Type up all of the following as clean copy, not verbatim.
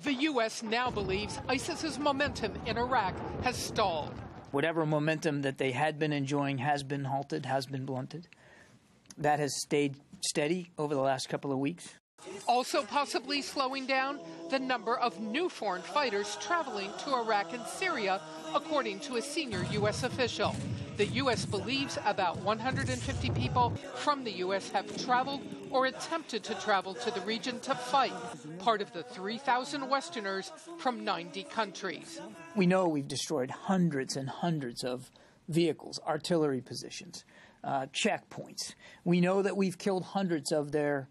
The U.S. now believes ISIS's momentum in Iraq has stalled. Whatever momentum that they had been enjoying has been halted, has been blunted. That has stayed steady over the last couple of weeks. Also possibly slowing down the number of new foreign fighters traveling to Iraq and Syria, according to a senior U.S. official. The U.S. believes about 150 people from the U.S. have traveled or attempted to travel to the region to fight, part of the 3,000 Westerners from 90 countries. We know we've destroyed hundreds and hundreds of vehicles, artillery positions, checkpoints. We know that we've killed hundreds of their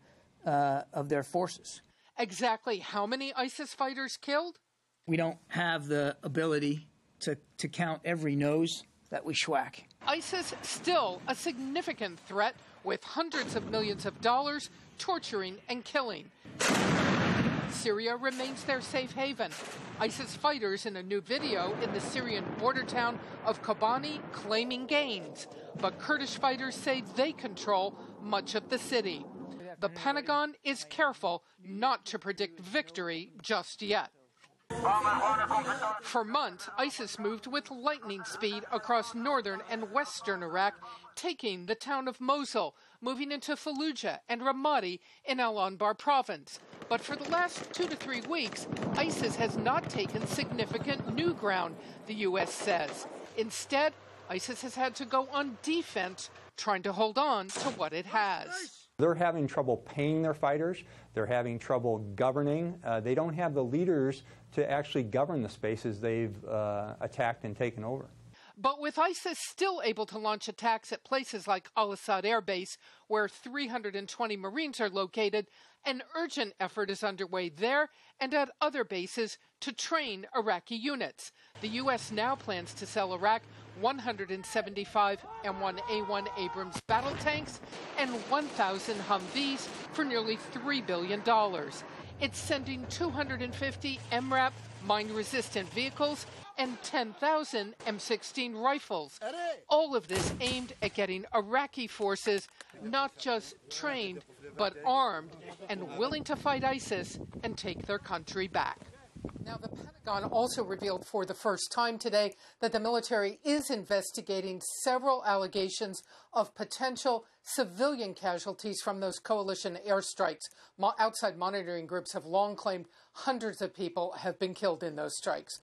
forces. Exactly how many ISIS fighters killed? We don't have the ability to count every nose that we schwack. ISIS still a significant threat with hundreds of millions of dollars, torturing and killing. Syria remains their safe haven. ISIS fighters in a new video in the Syrian border town of Kobani claiming gains. But Kurdish fighters say they control much of the city. The Pentagon is careful not to predict victory just yet. For months, ISIS moved with lightning speed across northern and western Iraq, taking the town of Mosul, moving into Fallujah and Ramadi in Al-Anbar province. But for the last 2 to 3 weeks, ISIS has not taken significant new ground, the U.S. says. Instead, ISIS has had to go on defense, trying to hold on to what it has. They're having trouble paying their fighters. They're having trouble governing. They don't have the leaders to actually govern the spaces they've attacked and taken over. But with ISIS still able to launch attacks at places like Al-Assad Air Base, where 320 Marines are located, an urgent effort is underway there and at other bases to train Iraqi units. The U.S. now plans to sell Iraq 175 M1A1 Abrams battle tanks and 1,000 Humvees for nearly $3 billion. It's sending 250 MRAP mine-resistant vehicles and 10,000 M16 rifles. All of this aimed at getting Iraqi forces not just trained, but armed and willing to fight ISIS and take their country back. Now, the Pentagon also revealed for the first time today that the military is investigating several allegations of potential civilian casualties from those coalition airstrikes. Outside monitoring groups have long claimed hundreds of people have been killed in those strikes.